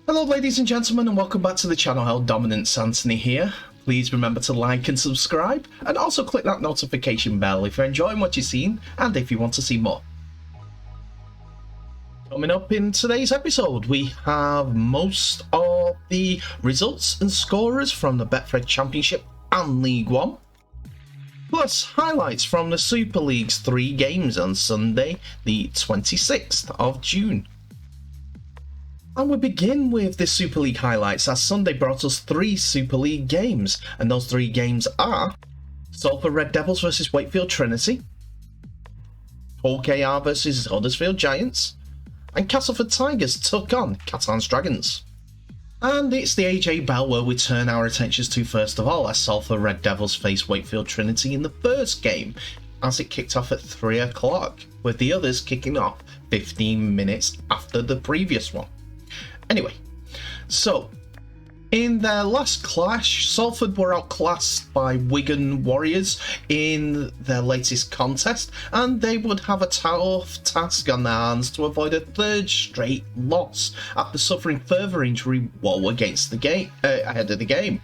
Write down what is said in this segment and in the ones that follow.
Hello ladies and gentlemen, and welcome back to the channel. How Dominance Anthony here. Please remember to like and subscribe, and also click that notification bell if you're enjoying what you've seen and if you want to see more. Coming up in today's episode, we have most of the results and scorers from the Betfred Championship and League One, plus highlights from the Super League's 3 games on Sunday, the 26th of June. And we begin with the Super League highlights, as Sunday brought us 3 Super League games, and those 3 games are Salford Red Devils versus Wakefield Trinity, Hull KR versus Huddersfield Giants, and Castleford Tigers took on Catan's Dragons. And it's the AJ Bell where we turn our attentions to first of all, as Salford Red Devils face Wakefield Trinity in the first game, as it kicked off at 3 o'clock, with the others kicking off 15 minutes after the previous one. Anyway, so in their last clash, Salford were outclassed by Wigan Warriors in their latest contest, and they would have a tough task on their hands to avoid a 3rd straight loss after suffering further injury woe against the game ahead of the game.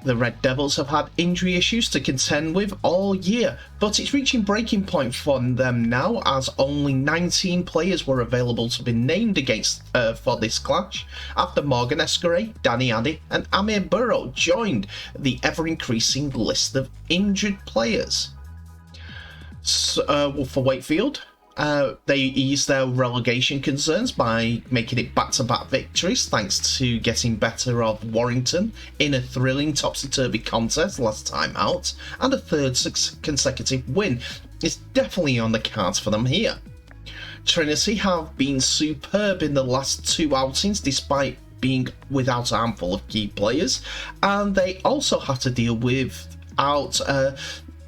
The Red Devils have had injury issues to contend with all year, but it's reaching breaking point for them now, as only 19 players were available to be named against for this clash, after Morgan Escaray, Danny Addy and Amir Burrow joined the ever-increasing list of injured players. So, for Wakefield, they eased their relegation concerns by making it back-to-back victories thanks to getting better of Warrington in a thrilling topsy-turvy contest last time out, and a 3rd consecutive win is definitely on the cards for them here. Trinity have been superb in the last 2 outings despite being without a handful of key players, and they also had to deal without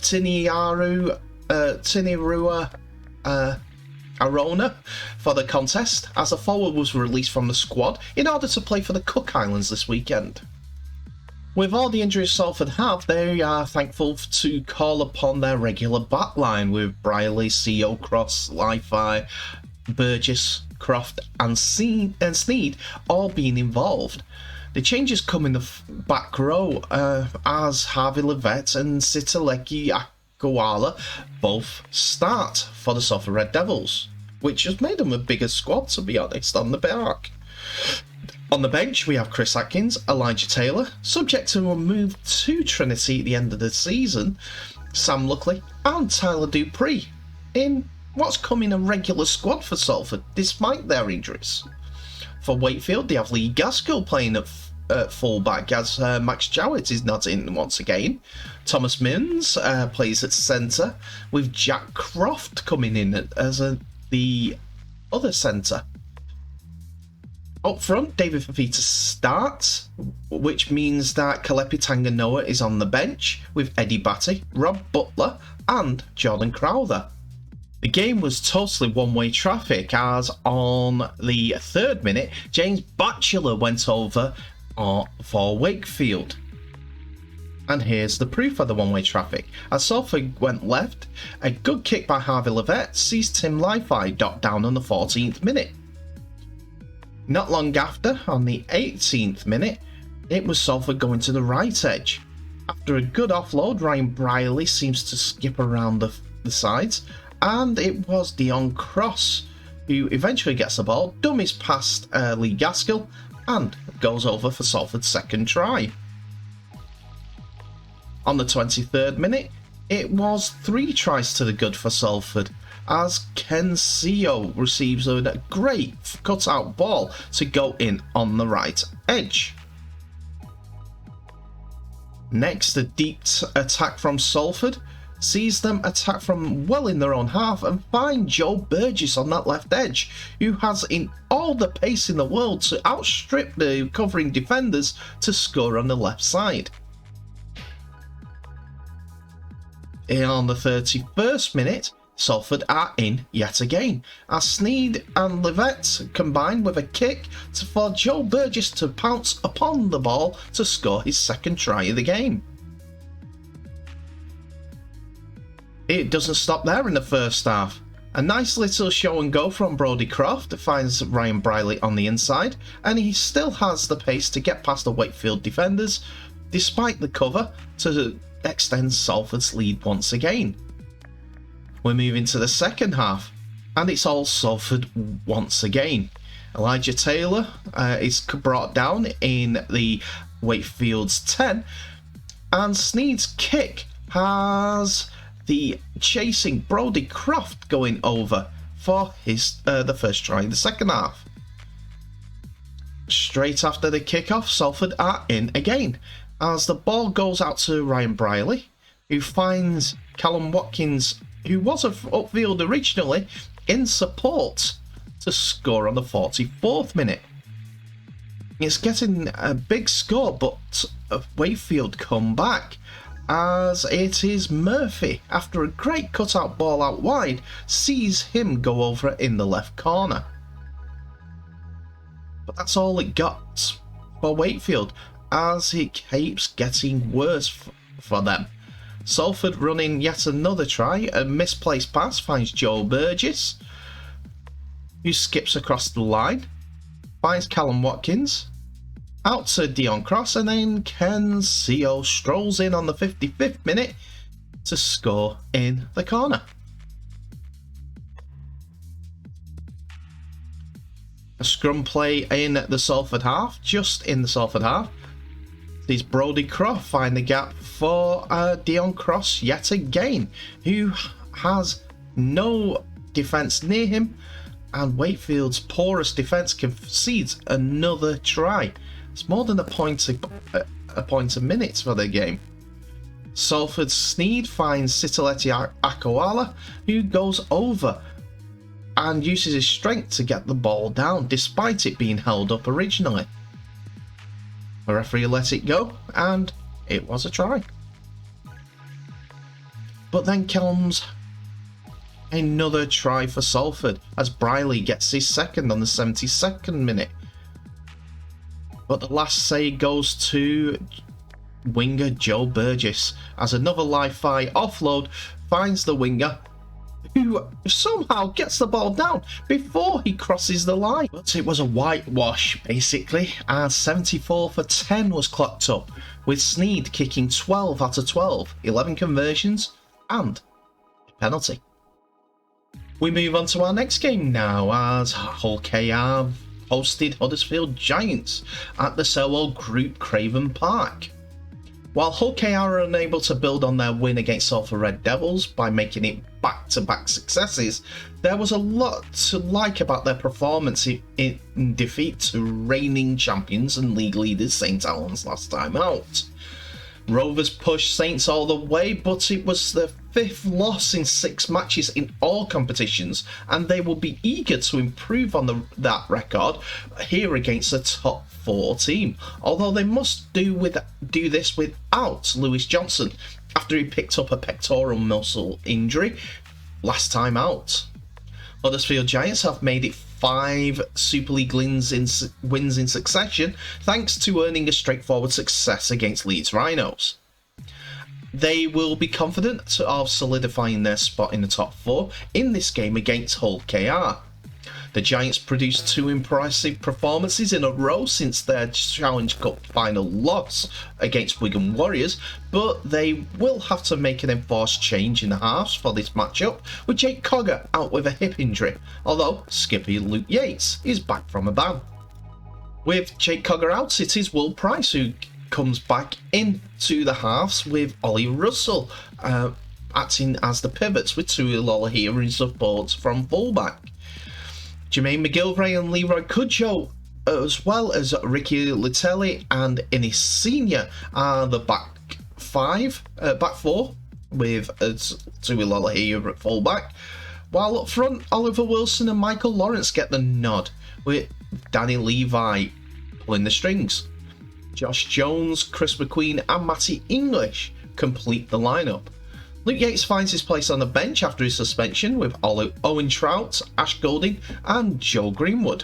Tinirua Arona for the contest, as a forward was released from the squad in order to play for the Cook Islands this weekend. With all the injuries Salford have, they are thankful to call upon their regular backline, with Brierley, CO, Cross, Li-Fi, Burgess, Croft and Sneed all being involved. The changes come in the back row, as Harvey Levette and Sitaleki Akawala both start for the Salford Red Devils, which has made them a bigger squad, to be honest, on the back. On the bench, we have Chris Atkins, Elijah Taylor, subject to a move to Trinity at the end of the season, Sam Luckley and Tyler Dupree, in what's coming a regular squad for Salford, despite their injuries. For Wakefield, they have Lee Gaskell playing at fullback, as Max Jowett is not in once again. Thomas Mins plays at centre, with Jack Croft coming in as the other centre. Up front, David Fafita starts, which means that Kalepi Tanganoa is on the bench, with Eddie Batty, Rob Butler and Jordan Crowther. The game was totally one-way traffic, as on the 3rd minute, James Batchelor went over for Wakefield. And here's the proof of the one-way traffic. As Salford went left, a good kick by Harvey Levette sees Tim Li-Fi dot down on the 14th minute. Not long after, on the 18th minute, it was Salford going to the right edge. After a good offload, Ryan Brierley seems to skip around the sides, and it was Dion Cross who eventually gets the ball, dummies past Lee Gaskell, and goes over for Salford's 2nd try. On the 23rd minute, it was 3 tries to the good for Salford, as Ken CO receives a great cut-out ball to go in on the right edge. Next, a deep attack from Salford sees them attack from well in their own half and find Joe Burgess on that left edge, who has in all the pace in the world to outstrip the covering defenders to score on the left side. On the 31st minute, Salford are in yet again, as Sneed and Levette combine with a kick for Joe Burgess to pounce upon the ball to score his 2nd try of the game. It doesn't stop there in the first half, A nice little show and go from Brodie Croft finds Ryan Briley on the inside, and he still has the pace to get past the Wakefield defenders, despite the cover, to extend Salford's lead once again. We're moving to the second half, and it's all Salford once again. Elijah Taylor is brought down in the Wakefield's 10, and Sneed's kick has the chasing Brodie Croft going over for his the first try in the second half. Straight after the kickoff, Salford are in again, as the ball goes out to Ryan Briley, who finds Callum Watkins, who was upfield originally, in support to score on the 44th minute. It's getting a big score, but Wakefield come back, as it is Murphy, after a great cutout ball out wide, sees him go over in the left corner. But that's all it got for Wakefield, as it keeps getting worse for them. Salford running yet another try. A misplaced pass finds Joe Burgess, who skips across the line, finds Callum Watkins, out to Dion Cross, and then Ken Co strolls in on the 55th minute to score in the corner. A scrum play in the Salford half, just in the Salford half. Sees Brodie Croft find the gap for Dion Cross yet again, who has no defence near him, and Wakefield's porous defence concedes another try. It's more than a point a minute for the game. Salford's Sneed finds Sitoleti Akawala, who goes over and uses his strength to get the ball down, despite it being held up originally. The referee let it go, and it was a try. But then comes another try for Salford, as Briley gets his second on the 72nd minute. But the last say goes to winger Joe Burgess, as another Li-Fi offload finds the winger, who somehow gets the ball down before he crosses the line. But it was a whitewash, basically, as 74 for 10 was clocked up, with Sneed kicking 12 out of 12, 11 conversions, and a penalty. We move on to our next game now, as Hull KR hosted Huddersfield Giants at the Selwell Group Craven Park. While Hull KR are unable to build on their win against Salford Red Devils by making it back-to-back successes, there was a lot to like about their performance in defeat to reigning champions and league leaders St Helens last time out. Rovers pushed Saints all the way, but it was their 5th loss in 6 matches in all competitions, and they will be eager to improve on that record here against the top 4 team, although they must do this without Lewis Johnson after he picked up a pectoral muscle injury last time out. Huddersfield Giants have made it 5 SuperLeague wins in succession, thanks to earning a straightforward success against Leeds Rhinos. They will be confident of solidifying their spot in the top 4 in this game against Hull KR. The Giants produced 2 impressive performances in a row since their Challenge Cup final loss against Wigan Warriors, but they will have to make an enforced change in the halves for this matchup, with Jake Cogger out with a hip injury, although skipper Luke Yates is back from a ban. With Jake Cogger out, it is Will Price who comes back into the halves, with Ollie Russell acting as the pivots, with Tuilola here in support from fullback. Jermaine McGilvray and Leroy Cudjoe, as well as Ricky Litelli and Innis Senior, are the back 4, with Tuilola here at fullback, while up front Oliver Wilson and Michael Lawrence get the nod, with Danny Levi pulling the strings. Josh Jones, Chris McQueen and Matty English complete the lineup. Luke Yates finds his place on the bench after his suspension, with Owen Trout, Ash Golding and Joe Greenwood.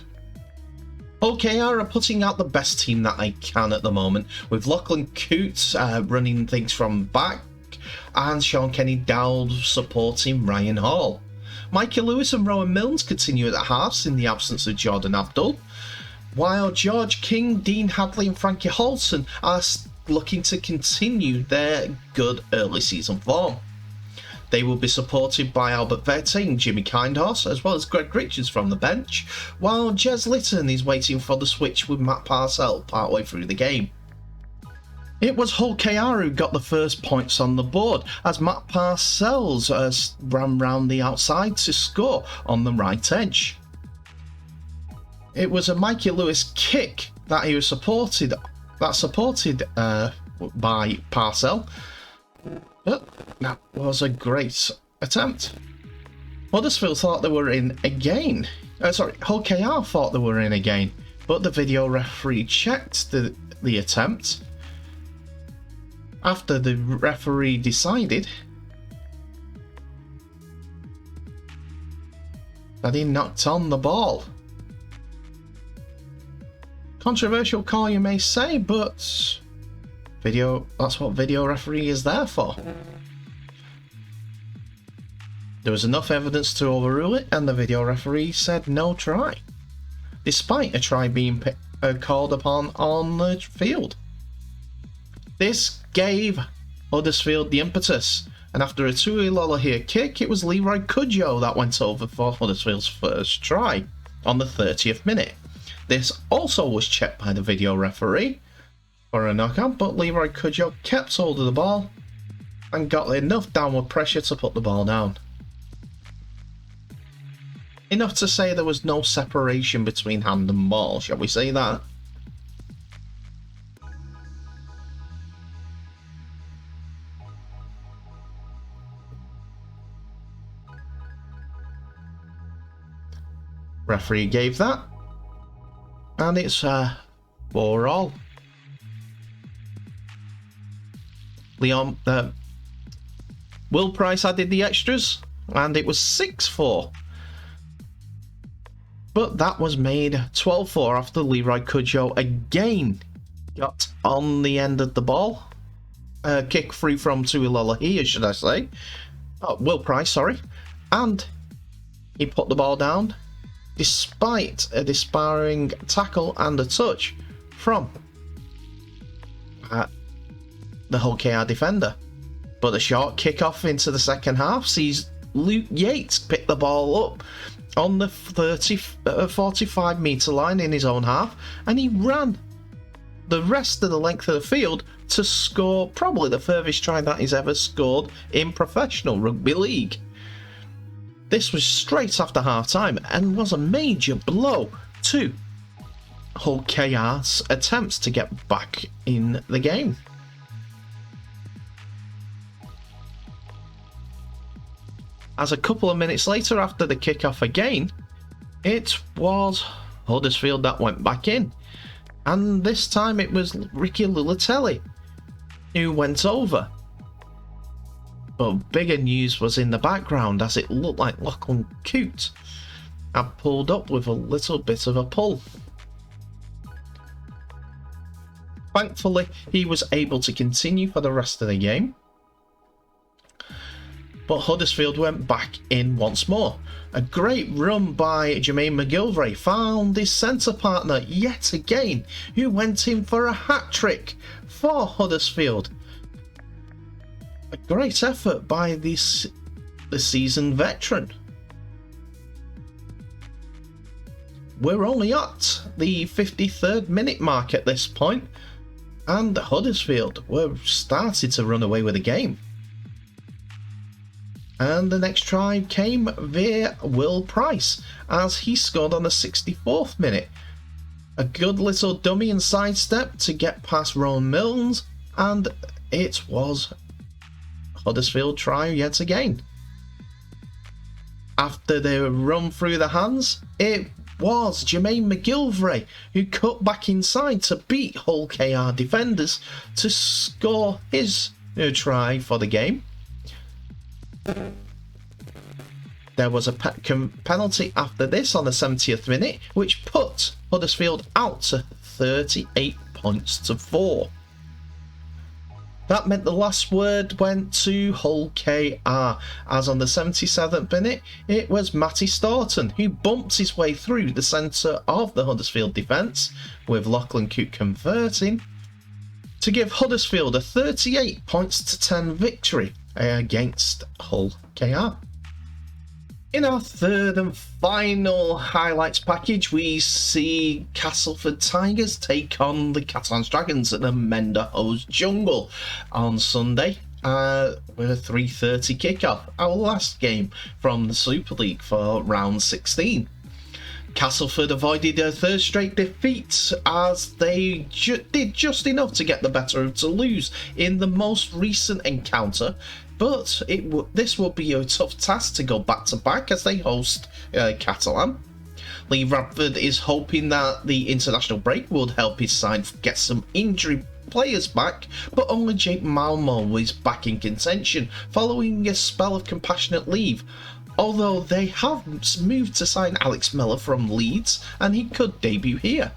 Hull KR are putting out the best team that they can at the moment, with Lachlan Coote running things from back and Sean Kenny Dowd supporting Ryan Hall. Mikey Lewis and Rowan Milnes continue at the halves in the absence of Jordan Abdul, while George King, Dean Hadley and Frankie Holson are looking to continue their good early season form. They will be supported by Albert Vete and Jimmy Kindhorse, as well as Greg Richards from the bench, while Jez Litton is waiting for the switch with Matt Parcell partway through the game. It was Hull KR who got the first points on the board, as Matt Parcells ran round the outside to score on the right edge. It was a Mikey Lewis kick that he was supported by Parcell. But that was a great attempt. Huddersfield thought they were in again. Hull KR thought they were in again, but the video referee checked the attempt. After the referee decided that he knocked on the ball. Controversial call, you may say, but that's what video referee is there for. There was enough evidence to overrule it, and the video referee said no try, despite a try being called upon on the field. This gave Huddersfield the impetus, and after a Tuilala here kick, it was Leroy Cudjoe that went over for Huddersfield's first try on the 30th minute. This also was checked by the video referee for a knockout, but Leroy Cudjoe kept hold of the ball and got enough downward pressure to put the ball down. Enough to say there was no separation between hand and ball, shall we say that? Referee gave that, and it's 4-all. Will Price added the extras, and it was 6-4. But that was made 12-4 after Leroy Cudjoe again got on the end of the ball. Kick free from Tuilala here, should I say. Will Price, sorry. And he put the ball down, despite a despairing tackle and a touch from the Hull KR defender. But the short kick-off into the second half sees Luke Yates pick the ball up on the 45 metre line in his own half, and he ran the rest of the length of the field to score probably the furthest try that he's ever scored in professional rugby league. This was straight after half-time and was a major blow to Hull KR's attempts to get back in the game. As a couple of minutes later, after the kick-off again, it was Huddersfield that went back in. And this time it was Ricky Lulatelli who went over. But bigger news was in the background, as it looked like Lachlan Coote had pulled up with a little bit of a pull. Thankfully, he was able to continue for the rest of the game. But Huddersfield went back in once more. A great run by Jermaine McGilvray found his centre partner yet again, who went in for a hat-trick for Huddersfield. A great effort by the seasoned veteran. We're only at the 53rd minute mark at this point, and Huddersfield were started to run away with the game. And the next try came via Will Price, as he scored on the 64th minute. A good little dummy and sidestep to get past Rowan Milnes, and it was Huddersfield try yet again. After they were run through the hands, it was Jermaine McGilvray who cut back inside to beat Hull KR defenders to score his try for the game. There was a penalty after this on the 70th minute, which put Huddersfield out to 38 points to 4. That meant the last word went to Hull KR, as on the 77th minute it was Matty Staunton who bumped his way through the centre of the Huddersfield defence, with Lachlan Coote converting to give Huddersfield a 38 points to 10 victory against Hull KR. In our third and final highlights package, we see Castleford Tigers take on the Catalans Dragons at the Menderhose Jungle on Sunday with a 3:30 kickoff, our last game from the Super League for round 16. Castleford avoided a third straight defeat as they did just enough to get the better of Toulouse in the most recent encounter, but this will be a tough task to go back to back as they host Catalan. Lee Radford is hoping that the international break would help his side get some injury players back, but only Jake Malmo is back in contention following a spell of compassionate leave, although they have moved to sign Alex Miller from Leeds and he could debut here.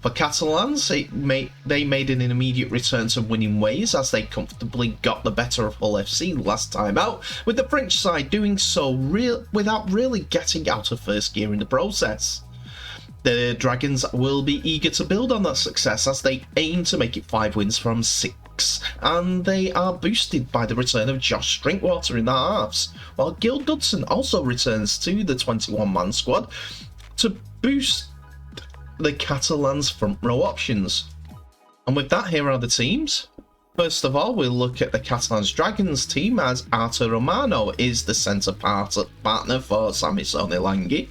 For Catalans, they made an immediate return to winning ways as they comfortably got the better of Hull FC last time out, with the French side doing so without really getting out of first gear in the process. The Dragons will be eager to build on that success as they aim to make it 5 wins from 6, and they are boosted by the return of Josh Drinkwater in the halves, while Gil Dudson also returns to the 21-man squad to boost the Catalans' front row options. And with that, here are the teams. First of all, we'll look at the Catalans Dragons team, as Artur Romano is the centre partner for Samisone Langhi,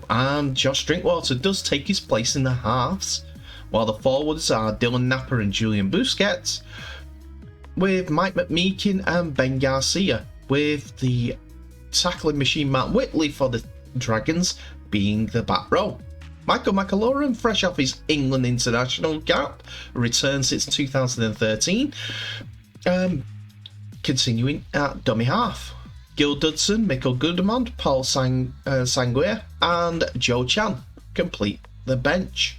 and Josh Drinkwater does take his place in the halves, while the forwards are Dylan Napper and Julian Busquets, with Mike McMeekin and Ben Garcia, with the tackling machine Matt Whitley for the Dragons being the back row. Michael McAloran, fresh off his England international cap, returns since 2013, continuing at dummy half. Gil Dudson, Mikkel Gudemond, Paul Sanguia and Joe Chan complete the bench.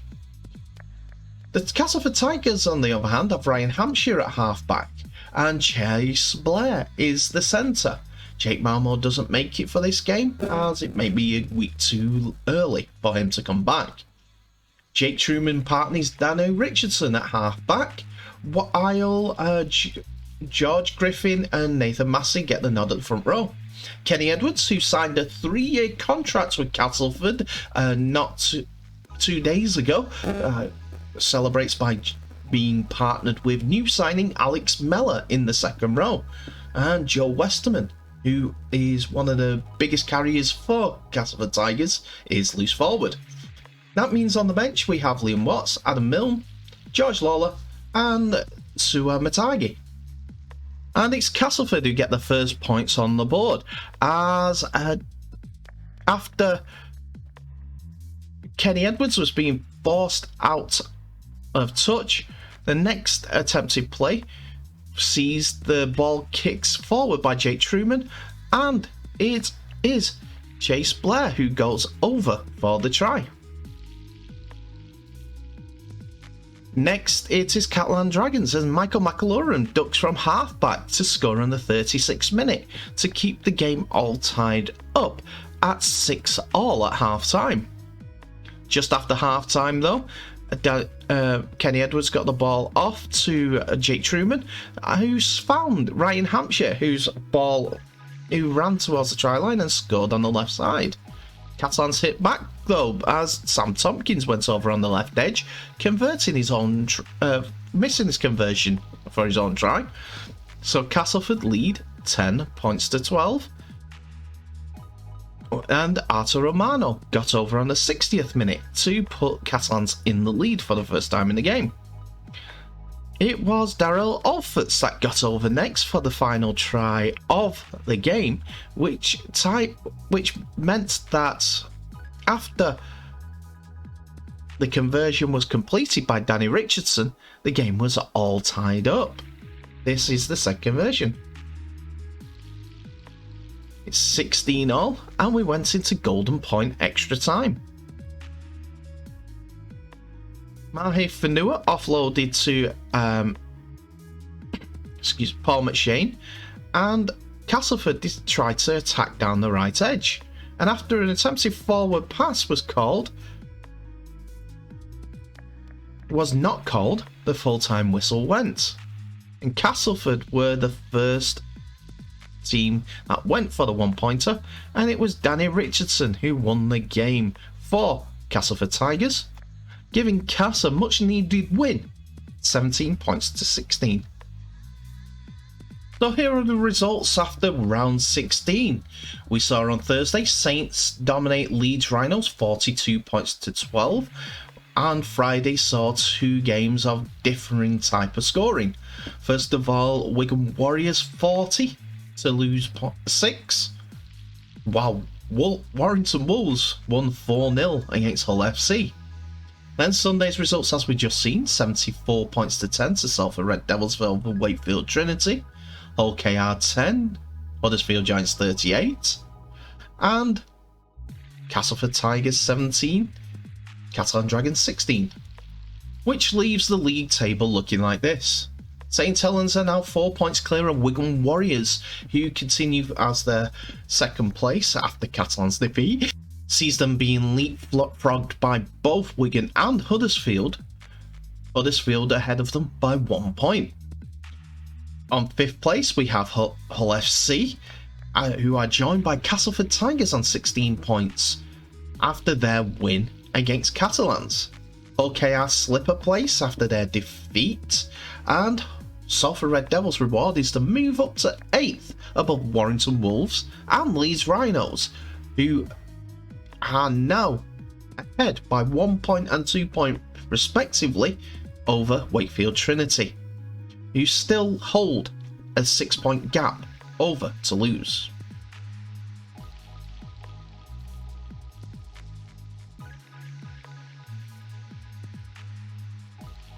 The Castleford Tigers, on the other hand, have Ryan Hampshire at half-back, and Chase Blair is the centre. Jake Malmo doesn't make it for this game, as it may be a week too early for him to come back. Jake Truman partners Dano Richardson at half-back, while George Griffin and Nathan Massey get the nod at the front row. Kenny Edwards, who signed a 3-year contract with Castleford not 2 days ago, celebrates by being partnered with new signing Alex Meller in the second row, and Joe Westerman, who is one of the biggest carriers for Castleford Tigers, is loose forward. That means on the bench we have Liam Watts, Adam Milne, George Lawler and Sua Matagi. And it's Castleford who get the first points on the board, as after Kenny Edwards was being forced out of touch, the next attempted play sees the ball kicks forward by Jake Truman, and it is Chase Blair who goes over for the try. Next, it is Catalan Dragons, and Michael McAloran ducks from half-back to score in the 36th minute to keep the game all tied up at 6-all at half-time. Just after half-time, though, Kenny Edwards got the ball off to Jake Truman, who's found Ryan Hampshire, who ran towards the try line and scored on the left side. Catalans hit back though, as Sam Tompkins went over on the left edge, converting his own, missing his conversion for his own try. So Castleford lead 10 points to 12. And Artur Romano got over on the 60th minute to put Catalans in the lead for the first time in the game. It was Darrell Alforts that got over next for the final try of the game, which meant that after the conversion was completed by Danny Richardson, the game was all tied up. This is the second conversion. It's 16-all, and we went into golden point extra time. Mahe Fanua offloaded to Paul McShane, and Castleford tried to attack down the right edge. And after an attempted forward pass was not called, the full-time whistle went. And Castleford were the first team that went for the one-pointer, and it was Danny Richardson who won the game for Castleford Tigers, giving Cass a much-needed win, 17 points to 16. So here are the results after round 16. We saw on Thursday Saints dominate Leeds Rhinos 42 points to 12, and Friday saw two games of differing type of scoring. First of all, Wigan Warriors 40 to lose 6, while Warrington Wolves won 4-0 against Hull FC. Then Sunday's results, as we just seen, 74 points to 10 to Salford Red Devils over Wakefield Trinity, Hull KR 10, Huddersfield Giants 38, and Castleford Tigers 17, Catalan Dragons 16, which leaves the league table looking like this. St Helens are now 4 points clear of Wigan Warriors, who continue as their second place after Catalan's defeat, sees them being leapfrogged by both Wigan and Huddersfield. Huddersfield ahead of them by 1 point. On 5th place we have Hull FC, who are joined by Castleford Tigers on 16 points after their win against Catalans. Hull KR slip a place after their defeat, and Salford Red Devils' reward is to move up to 8th above Warrington Wolves and Leeds Rhinos, who are now ahead by 1 point and 2 points respectively over Wakefield Trinity, who still hold a 6 point gap over Toulouse.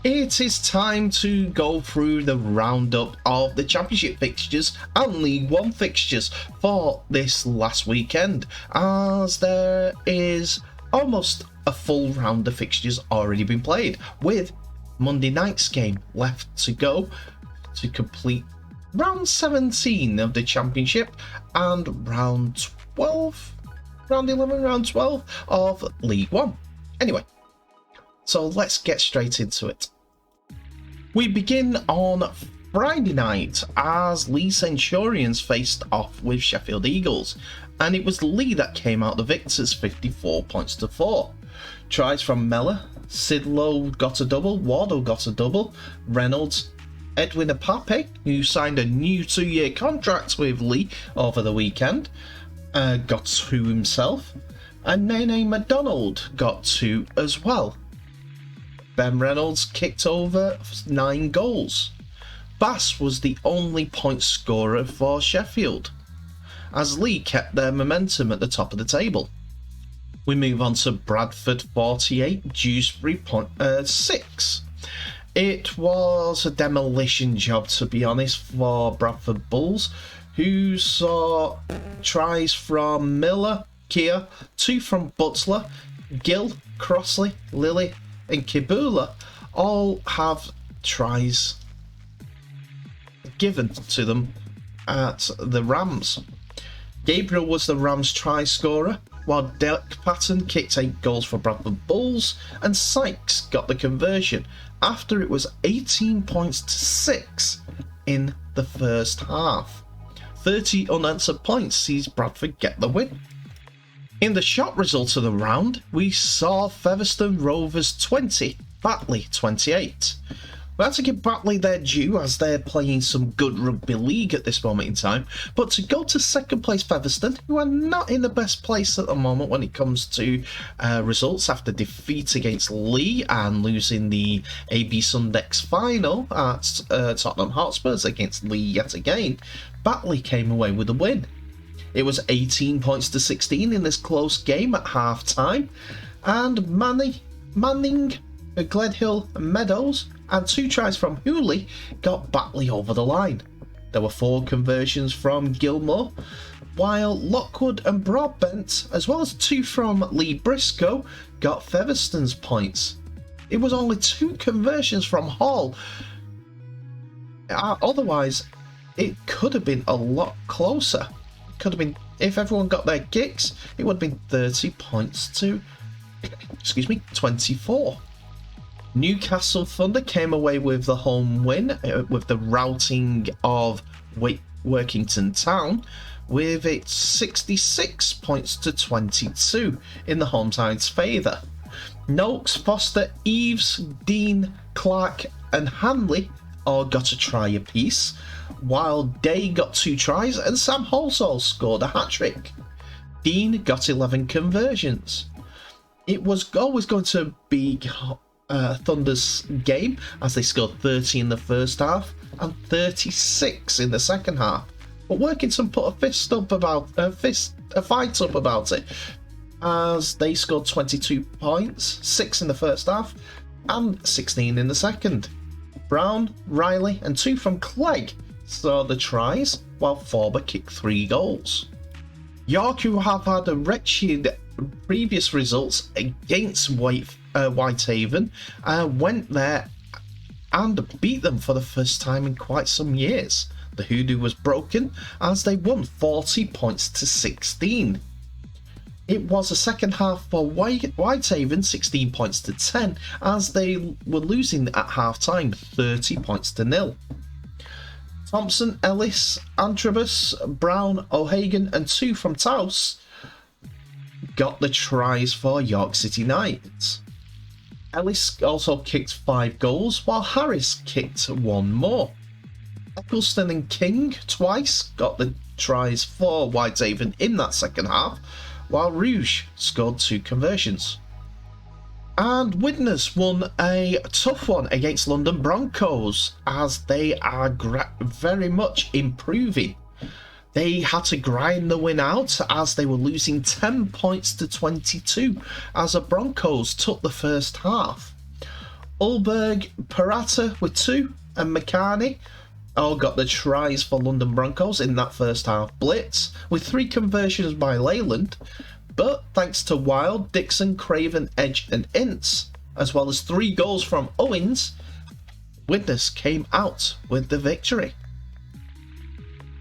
It is time to go through the roundup of the Championship fixtures and League One fixtures for this last weekend, as there is almost a full round of fixtures already been played, with Monday night's game left to go to complete round 17 of the Championship and round 12 of League One. Anyway, so let's get straight into it. We begin on Friday night as Lee Centurions faced off with Sheffield Eagles, and it was Lee that came out the victors, 54 points to 4. Tries from Mellor, Sidlow got a double, Wardle got a double, Reynolds, Edwin Apape, who signed a new 2-year contract with Lee over the weekend, got 2 himself, and Nene MacDonald got 2 as well. Ben Reynolds kicked over 9 goals. Bass was the only point scorer for Sheffield, as Lee kept their momentum at the top of the table. We move on to Bradford 48, Dewsbury 6. It was a demolition job, to be honest, for Bradford Bulls, who saw tries from Miller, Keir, 2 from Butler, Gill, Crossley, Lilly and Kibula all have tries given to them at the Rams. Gabriel was the Rams try scorer, while Derek Patton kicked 8 goals for Bradford Bulls, and Sykes got the conversion after it was 18 points to 6 in the first half. 30 unanswered points sees Bradford get the win. In the shot result of the round, we saw Featherstone Rovers 20, Batley 28. We had to give Batley their due, as they're playing some good rugby league at this moment in time, but to go to second place Featherstone, who are not in the best place at the moment when it comes to results after defeat against Lee and losing the AB Sundex final at Tottenham Hotspurs against Lee yet again, Batley came away with a win. It was 18 points to 16 in this close game at half time, and Manning, Gledhill Meadows and 2 tries from Hooley got Batley over the line. There were 4 conversions from Gilmore, while Lockwood and Broadbent, as well as 2 from Lee Briscoe, got Featherstone's points. It was only 2 conversions from Hall, Otherwise, it could have been a lot closer. It could have been, if everyone got their kicks, it would have been 30 points to, 24. Newcastle Thunder came away with the home win with the routing of Workington Town, with its 66 points to 22 in the home side's favour. Noakes, Foster, Eves, Dean, Clark and Hanley all got a try apiece, while Day got 2 tries and Sam Halsall scored a hat-trick. Dean got 11 conversions. It was always going to be Thunder's game, as they scored 30 in the first half and 36 in the second half. But Workington put a fight up about it, as they scored 22 points, 6 in the first half and 16 in the second. Brown, Riley and 2 from Clegg saw the tries, while Forber kicked 3 goals. York, who have had a wretched previous results against Whitehaven, went there and beat them for the first time in quite some years. The hoodoo was broken as they won 40 points to 16. It was a second half for Whitehaven, 16 points to 10, as they were losing at half time 30 points to 0. Thompson, Ellis, Antrobus, Brown, O'Hagan and 2 from Taos got the tries for York City Knights. Ellis also kicked 5 goals, while Harris kicked 1 more. Eccleston and King twice got the tries for Whitehaven in that second half, while Rouge scored 2 conversions. And Widnes won a tough one against London Broncos, as they are very much improving. They had to grind the win out, as they were losing 10 points to 22 as the Broncos took the first half. Ulberg, Parata with 2 and McCarney all got the tries for London Broncos in that first half blitz, with 3 conversions by Leyland. But thanks to Wild, Dixon, Craven, Edge and Ince, as well as 3 goals from Owens, Widnes came out with the victory.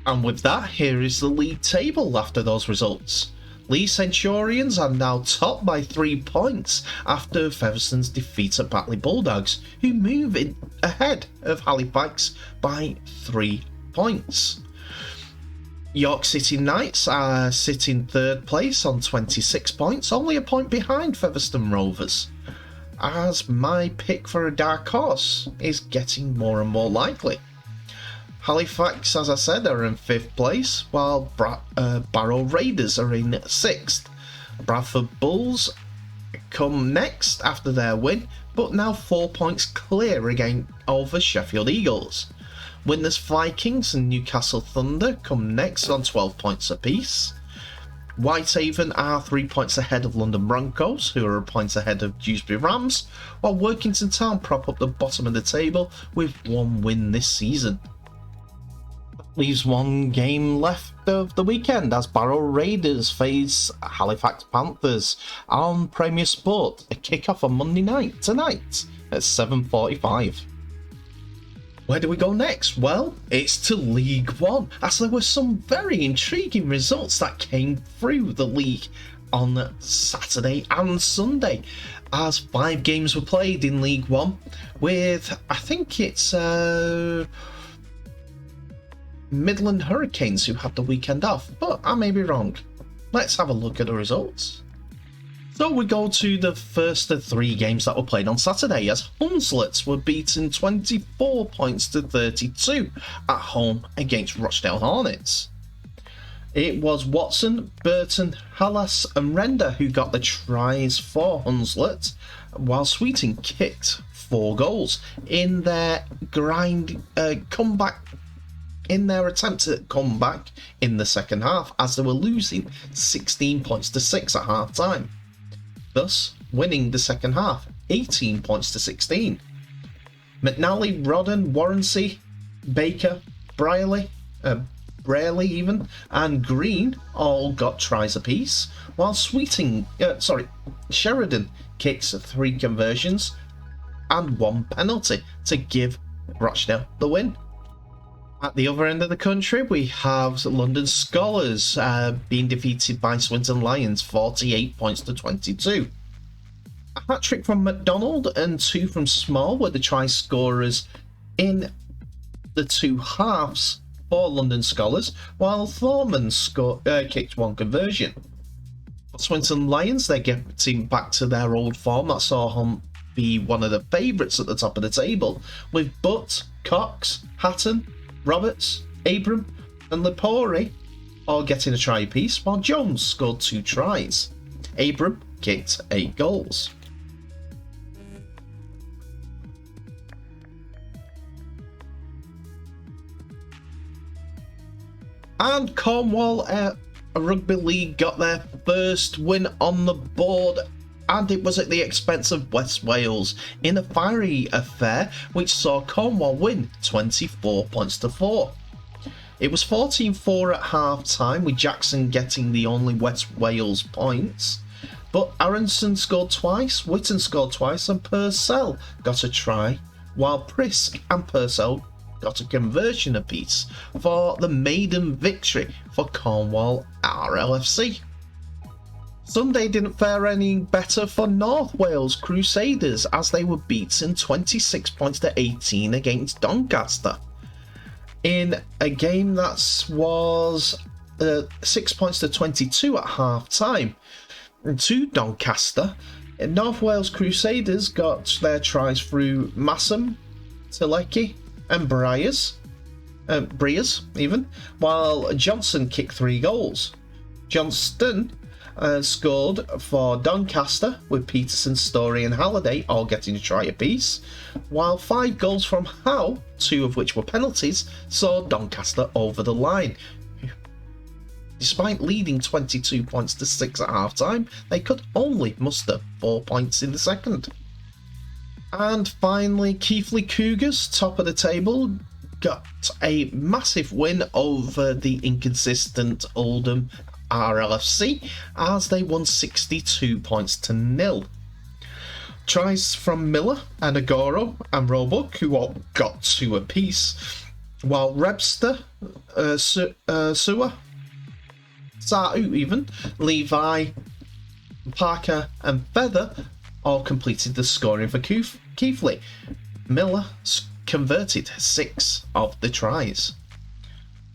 And with that, here is the league table after those results. Lee Centurions are now top by 3 points after Featherstone's defeat at Batley Bulldogs, who move in ahead of Halifax by 3 points. York City Knights are sitting 3rd place on 26 points, only a point behind Featherstone Rovers, as my pick for a dark horse is getting more and more likely. Halifax, as I said, are in 5th place, while Barrow Raiders are in 6th. Bradford Bulls come next after their win, but now 4 points clear again over Sheffield Eagles. Widnes Vikings and Newcastle Thunder come next on 12 points apiece. Whitehaven are 3 points ahead of London Broncos, who are a point ahead of Dewsbury Rams, while Workington Town prop up the bottom of the table with 1 win this season. Leaves 1 game left of the weekend as Barrow Raiders face Halifax Panthers on Premier Sport, a kick-off on Monday night tonight at 7:45. Where do we go next? Well, it's to League One, as there were some very intriguing results that came through the league on Saturday and Sunday, as 5 games were played in League One, with, I think it's Midland Hurricanes who had the weekend off, but I may be wrong. Let's have a look at the results. So we go to the first of 3 games that were played on Saturday, as Hunslet were beaten 24 points to 32 at home against Rochdale Hornets. It was Watson, Burton, Hallas and Render who got the tries for Hunslet, while Sweeting kicked 4 goals in their in their attempt to come back in the second half, as they were losing 16 points to 6 at half time, thus winning the second half 18 points to 16. McNally, Rodden, Warrensey, Baker, Brierley even, and Green all got tries apiece, while Sheridan kicks 3 conversions and 1 penalty to give Rochdale the win. At the other end of the country, we have London Scholars being defeated by Swinton Lions, 48 points to 22. A hat-trick from McDonald and 2 from Small were the try scorers in the 2 halves for London Scholars, while Thorman kicked 1 conversion. For Swinton Lions, they're getting back to their old form that saw them be one of the favourites at the top of the table, with Butt, Cox, Hatton, Roberts, Abram and Lepore all getting a try apiece, while Jones scored 2 tries. Abram kicked 8 goals. And Cornwall Rugby League got their first win on the board, and it was at the expense of West Wales in a fiery affair which saw Cornwall win 24 points to 4. It was 14-4 at half time, with Jackson getting the only West Wales points, but Aronson scored twice, Witten scored twice and Purcell got a try, while Prisk and Purcell got a conversion apiece for the maiden victory for Cornwall RLFC. Sunday didn't fare any better for North Wales Crusaders, as they were beaten 26 points to 18 against Doncaster in a game that was 6 points to 22 at half time to Doncaster. North Wales Crusaders got their tries through Massam, Tilecki and Briers even, while Johnson kicked 3 goals. Johnston scored for Doncaster, with Peterson, Story and Halliday all getting a try apiece, while 5 goals from Howe, 2 of which were penalties, saw Doncaster over the line. Despite leading 22 points to 6 at half time, they could only muster 4 points in the second. And finally, Keighley Cougars, top of the table, got a massive win over the inconsistent Oldham RLFC as they won 62 points to 0. Tries from Miller and Agoro and Roebuck, who all got 2 apiece, while Rebster, Sewer, Sa'u even, Levi, Parker and Feather all completed the scoring for Keighley. Miller converted 6 of the tries.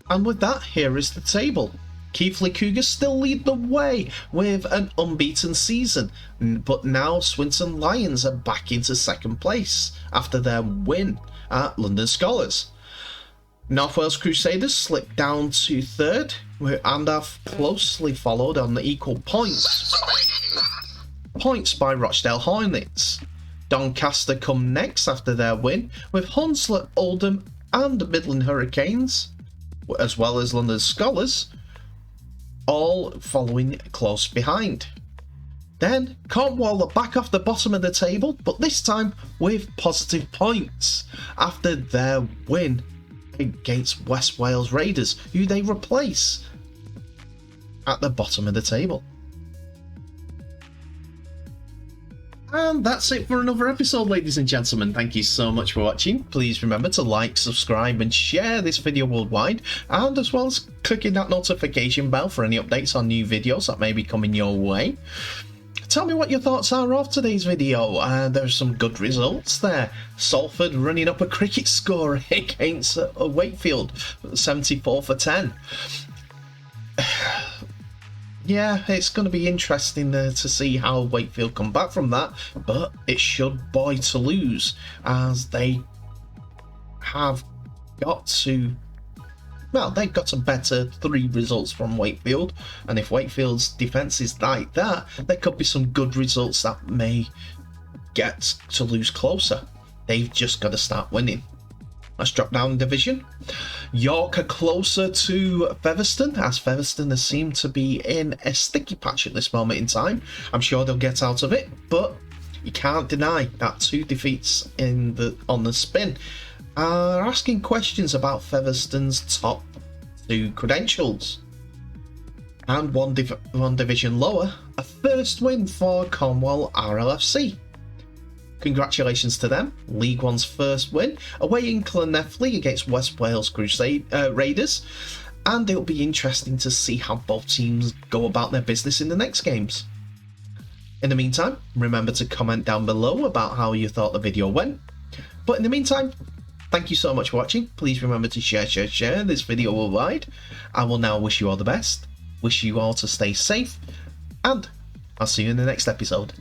And with that, here is the table. Keighley Cougars still lead the way with an unbeaten season, but now Swinton Lions are back into second place after their win at London Scholars. North Wales Crusaders slipped down to third and are closely followed on equal points by Rochdale Hornets. Doncaster come next after their win, with Hunslet, Oldham and Midland Hurricanes, as well as London Scholars, all following close behind. Then Cornwall are back off the bottom of the table, but this time with positive points after their win against West Wales Raiders, who they replace at the bottom of the table. And that's it for another episode, ladies and gentlemen. Thank you so much for watching. Please remember to like, subscribe and share this video worldwide, and as well as clicking that notification bell for any updates on new videos that may be coming your way. Tell me what your thoughts are of today's video. There's some good results there. Salford running up a cricket score against Wakefield, 74 for 10. Yeah, it's going to be interesting to see how Wakefield come back from that, but it should boy to lose, as they have got to, well, they've got a better 3 results from Wakefield, and if Wakefield's defence is like that, there could be some good results that may get to lose closer. They've just got to start winning. Let's drop down the division. York are closer to Featherstone, as Featherstone has seemed to be in a sticky patch at this moment in time. I'm sure they'll get out of it, but you can't deny that 2 defeats on the spin are asking questions about Featherstone's top 2 credentials. And one division lower, a first win for Cornwall RLFC. Congratulations to them, League One's first win, away in Llanelli against West Wales Raiders, and it'll be interesting to see how both teams go about their business in the next games. In the meantime, remember to comment down below about how you thought the video went. But in the meantime, thank you so much for watching. Please remember to share this video worldwide. I will now wish you all the best, wish you all to stay safe, and I'll see you in the next episode.